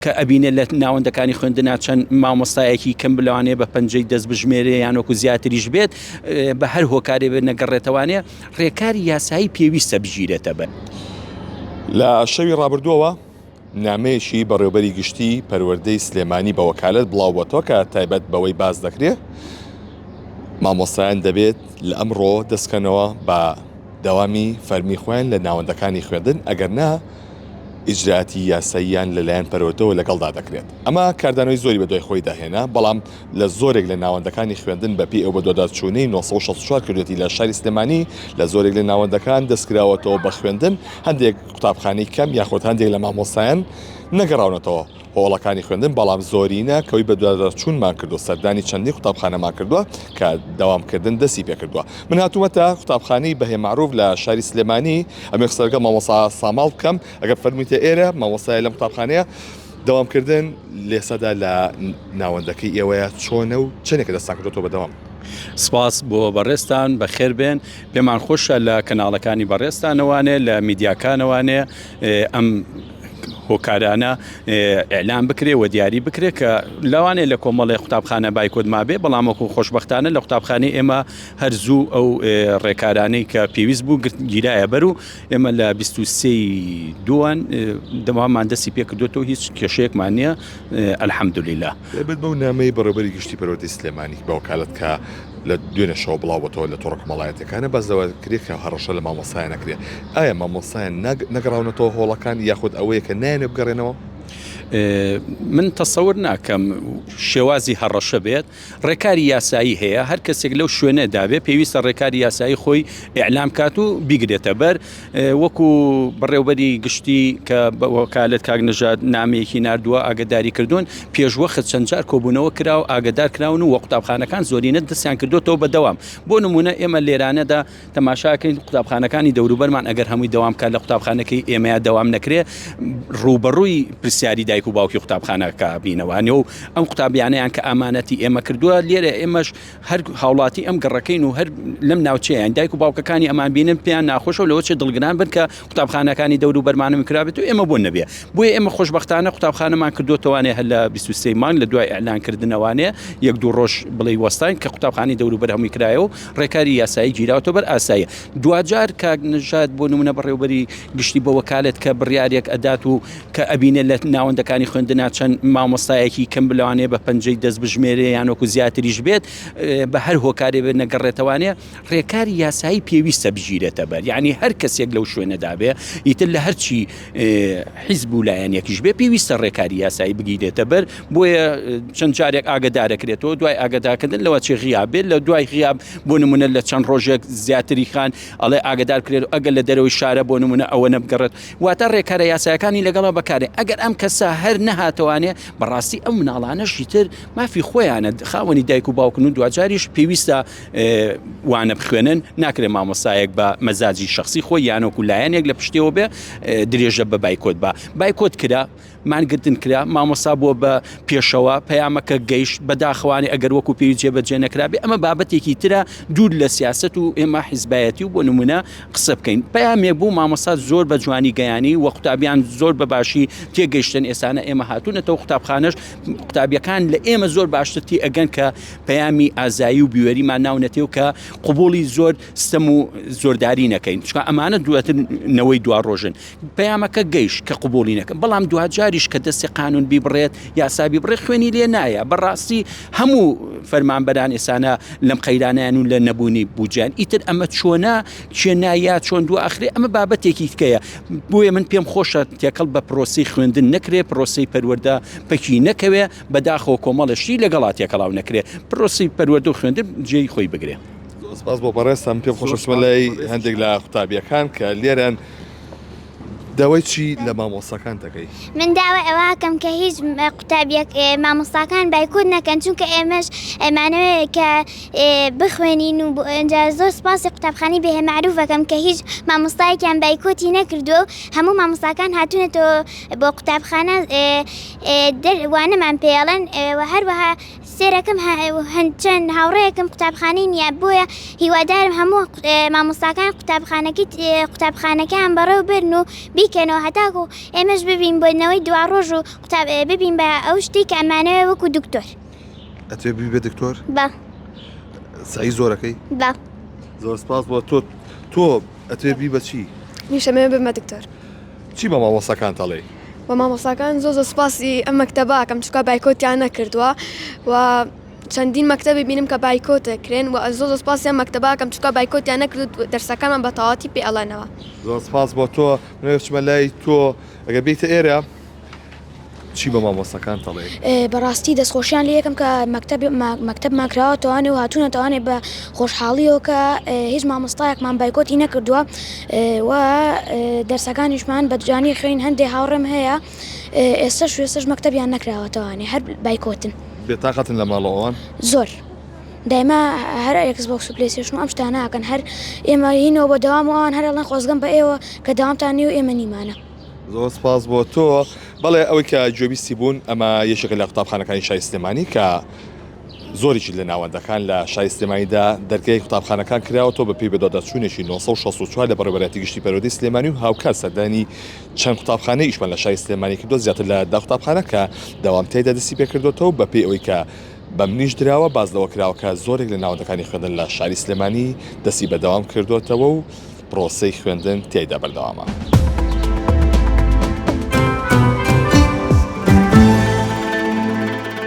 کە ئەبینێت لە ناوەندەکانی خوێندنا چەند مامۆستایەکی کەم بلەوانێ بە پەنجەی دەست بژمێرێ یان وەکو زیاتریش بێت بە هەر هۆکارێ بێت نەگەڕێتەوانێ ڕێکاری یاسایی پێویستە بژیرێتە بەر. لە شەوی ڕابردووەوە نامەیەکی بەڕێوەبەری گشتی پەروەردەی سلێمانی بە وەکالەت بڵاوبەتەوە کە تایبەت بەوەی باز دەکرێت مامۆستایان دەبێت لە ئەمڕۆ دەستکەنەوە بە دەوامی فەرمی خۆیان لە ناوەندەکانی خوێندن ئەگەر نا ئیجراتی یاساییان لەلایەن پەروەردەوە لەگەڵدا دەکرێت. ئەمە کاردانەوەی زۆری بە دوای خۆی داهێنا بەڵام لە زۆرێک لە ناوەندەکانی خوێندن بەپی ئەو بە دۆدادچوونەی 1964 کردوێتی لە شاری سلێمانی لە زۆرێک لە ناوەندەکان دەستکراوەتەوە بە خوێندن هەندێک قوتابخانەی کەم یاخۆت هەندێک لە مامۆستایان نەگەڕاونەتەوە هۆڵەکانی خوێندن بەڵام زۆرینە کەوی بە دوادارچوونمان کردو سەردانی چەندی قوتابخانەمان کردووە کە داوامکردن دەستی پێ کردووە. من هاتوومەتە قوتابخانەی بەهێ معروف لە شاری سلێمانی ئەمێ قسەگە مامۆستا ساماڵ بکەم ئەگەر فەرموویتە ئێرە مامۆستای لەم قوتابخانەیە داوامکردن لێسەدا لە ناوەندەکەی ئێوەیە چۆنە و چنێکە دەستان کردوتەوە بەدەوام. سپاس بۆ بەڕێستان بەخێر بێن پێمان خۆشە لە کەناڵەکانی بەڕێستانەوانێ لە میدیاکانەوانێ ئەم هۆکارانە ئێلان بکرێ و دیاری بکرێت کە لەوانێ لە کۆمەڵی قوتابخانە بایکۆت مابێ بەڵام وەکو خۆشبەختانە لە قوتابخانەی ئێمە هەرزوو ئەو ڕێکارانەی کە پێویست بوو گیرایە بەر و ئێمە لە 23 دووان دەمامان دەستی پێ کردوێتەوە هیچ کێشەیەکمان نییە ئەلحەمدولیلا. بێت بەو نامەی بەڕێوەبەری گشتی پەروەردەی سلێمانی بە وەکالەت کە لە دوێنێ شەو بڵاوەتەوە لە تۆڕە کۆمەڵایەتەکانە بەزەوە کرێت کە هەڕەشە لە مامۆستایان نەکرێت. ئایا مامۆستایان نەگەڕاونەتەوە هۆڵەکان یاخود ئەوەیە کە نایەنێ بگەڕێنەوە؟ من تەسەور ناکەم شێوازی هەڕەشە بێت ڕێکاری یاسایی هەیە هەر کەسێک لەو شوێنە دابێ پێویستە ڕێکاری یاسایی خۆی ئیعلام کات و بیگرێتە بەر وەکو بەڕێوەبەری گشتی کە بە وەکالەت کاک نەژاد نامەیەکی ناردووە ئاگداری کردوون پێشوەخت چەند جار کۆبوونەوە کرا و ئاگدار کراون و وە قوتابخانەکان زۆرینە دەستیان کردوتەوە بەدەوام. بۆ نمونە ئێمە لێرانەدا تەماشاکەین قوتابخانەکانی دەوروبەرمان ئەگەر هەمووی دەوام کات لە قوتابخانەکەی ئێمەیە دەوام نەکرێ ڕوبەڕووی پرسیاری دایک و باوکی قوتابخانەکە بینەوانێ و ئەم قوتابیانەیان کە ئامانەتی ئێمە کردووە لێرە ئێمەش هەر هاوڵاتی ئەم گەڕەکەین و هەر لەم ناوچەیان دایک و باوکەکانی ئەمان بینن پێیان ناخۆشە و لەوە چێ دڵگران بن کە قوتابخانەکانی دەوروبەرمانم کرابێت و ئێمە بۆ نەبێ بۆیە ئێمە خۆشبەختانە قوتابخانەمان کردوتەوانێ هەر لە 23 مانگ لە دوای ئەعلانکردنەوانێ یەک دوو ڕۆژ بڵێ وەستاین کە قوتابخانەی دەوروبەر هەمووی کرایەوە و ڕێکاری یاسایی گیراوەتەوە بەر ئاساییە. دوجار کاک نەژاد بۆ نمونە بەڕێوەبەری گشتی بە وەکالەت کە بڕیارێک ئەدات و کە ئەبینێت لە ناوەندەکانی خوێندنا چەند مامۆستایەکی کەم بلەوانێ بە پەنجەی دەست بژمێرێ یان وەکو زیاتریش بێت بە هەر هۆکارێ بێت نەگەڕێتەوانێ ڕێکاری یاسایی پێویستە بژیرێتە بەر یعنی هەر کەسێک لەو شوێنەدا بێ ئیتر لە هەرچی حیزب و لایەنێکیش بێ پێویستە ڕێکاری یاسایی بگیرێتە بەر بۆیە چەند جارێک ئاگدارەکرێتەوە دوای ئاگدارکردن لەوە چێ غیاب بێت لە دوای غیاب بۆ نمونە لە چەند ڕۆژێک زیاتری خان ئەڵێ ئاگدار کرێت و ئەگەر لە دەرەوەی شارە بۆ نمونە ئەوە نەبگەڕێت واتە ڕێکارە یاسایەکانی لەگەڵا بەکارێ ئەگەر ئەم کەسە هەر نەهاتەوانێ بەڕاستی ئەو مناڵانەشی تر مافی خۆیانە خاوەنی دایک و باوکن و دوجاریش پێویستە وانە بخوێنن ناکرێت مامۆستایەک بە مەزاجی شخصی خۆی یانۆکو لایەنێک لە پشتەوە بێ درێژە بە بایکۆت بە بایکۆت کرا مانگرتن کرا مامۆستا بۆ بە پێشەوە پەیامەکە گەیشت بەداخوانی ئەگەر وەکو پێوی جێبەجێ نەکرابێ ئەمە بابەتێکی ترە دوور لە سیاست و ئێمە حیزبایەتی و بۆ نمونە قسە بکەین پەیامێک بوو مامۆستا زۆر بە جوانی گەیانی و قوتابیان زۆر بە باشی تێگەیشتن ئێسانە ئێمە هاتوونەتەوە قوتابخانەش قوتابیەکان لە ئێمە زۆر باشتری ئەگەن کە پەیامی ئازایی و بیوەریمان ناونەتێ و کە قبوڵی زۆر ستەم و زۆرداری نەکەین چکە ئەمانە دواترنەوەی دوا ڕۆژن پەیامەکە گەیشت کە قبوڵی نەکەن بەڵام دوجاریش کە دەستی قانون بیبڕێت یاسابی بڕێ خوێنی لێ نایە بەڕاستی هەموو فەرمانبەران ئێسانە لەم قەیرانیان و لە نەبوونی بوجیان ئیتر ئەمە چۆنا چێنایە چۆن دو ئاخرێ ئەمە بابەتێکی تکەیە بۆیە من پێم خۆشە تێکەڵ بە پرۆسی خوێندن نەکرێ پرۆسی پەروەردە پەکی نەکەوێ بەداخەوە کۆمەڵەشی لەگەڵات تێکەڵاو نەکرێ پرۆسی پەروەردە و خوێندن جێی خۆی بگرێ. سپاس بۆ بەڕێستم پێم خۆشەوە لای هەندێک لە قوتابیەکان کە لێرەن داوای چی لە مامۆستاکان دەکەی؟ من داوای ئەوە کەم کە هیچ قوتابیەک مامۆستاکان بایکۆت نەکەن چونکە ئێمەش ئەمانەوەیە کە بخوێنین و ئەنجا زۆر سپاسی قوتابخانەی بەهێ معروفەکەم کە هیچ مامۆستایەکیان بایکۆتی نەکردو هەموو مامۆستاکان هاتوونەتەوە بۆ قوتابخانە وانەمان پێڵەن و هەروەها ماجستێرەکەم چەند هاوڕەیەکم قوتابخانەی نییە بۆیە هیوادارم هەموو مامۆستاکان قوتابخانەکەیان بەڕێو برن و بیکەنەوە هەتاکو ئێمەش ببین بۆنەوەی دوا ڕۆژ و ببین بە ئەو شتی کە ئەمانەوە وەکو دکتۆر. ئەتوێ بی بێ دکتۆر؟ بە سعی زۆرەکەی؟ بە زۆر سپاس بۆ تۆ ئەتوێ بی بە چی؟ میشەمێ بمە دکتۆر. چی بە مامۆستاکان تەڵێ؟ بە مامۆستاکان زۆ سپاسی ئەم مەکتەباکەم چکە بایکۆتیان نەکردووە و چەندین مەکتەبی بینم کە بایکۆتە کرێن و زۆ سپاسی ئەم مەکتەباکەم چکە بایکۆتیان نەکرد دەرسەکانمان بە تەواتی پێ ئەڵێنەوە. زۆر سپاس بۆ تۆ منێچمە لای تۆ ئەگەر بیتە ئێرە چی بە مامۆستاکان تەڵێ؟ بەڕاستی دەستخۆشیان لە یەکەم کە مەکتب ماکراوەتەوانێ و هاتوونەتەوانێ بە خۆشحاڵیەوە کە هیچ مامۆستایەکمان بایکۆتی نەکردووە و دەرسەکانیشمان بە جوانی خوێن هەندێک هاوڕێم هەیە ئێستش مەکتەبیان نەکراوەتەوانێ هەر بایکۆتن. بێتاقەتن لە ماڵەوەوان؟ زۆر دایما هەر ئەکسبۆکس و پلەیستێشن و ئەم شتانە ناکەن هەر ئێمە هینەوە بە داوامەوەوان هەر ئەڵەن خۆزگەم بە ئێوە کە داوامتان نیە و ئێمە نیمانە. زۆر سپاس بۆ تۆ بەڵێ ئەوەی کە گوێبیستی بوون ئەمە یەکێک لە قوتابخانەکانی شای سلێمانی کە زۆریی لە ناوەندەکان لە شای سلێمانیدا دەرگای قوتابخانەکان کراوەتەوە بە پێی بەدادەچوونێکی 1964 لە بەڕێوەبەتی گشتی پەروەردەی سلێمانی و هاوکات سەردانی چەند قوتابخانەی ئیشمان لە شای سلێمانی کردو زیاتر لە 10 قوتابخانە کە داوام تێدا دەستی پێکردوێتەوە بە پێی ئەوەی کە بە منیش درراوە بازلەوە کراوەکە زۆرێک لە ناوەندەکانی خوێندن لە شاری سلێمانی دەستی بەداوام کردوێتەوە و پرۆسەی خوێندن تێیدا بەردەوامە.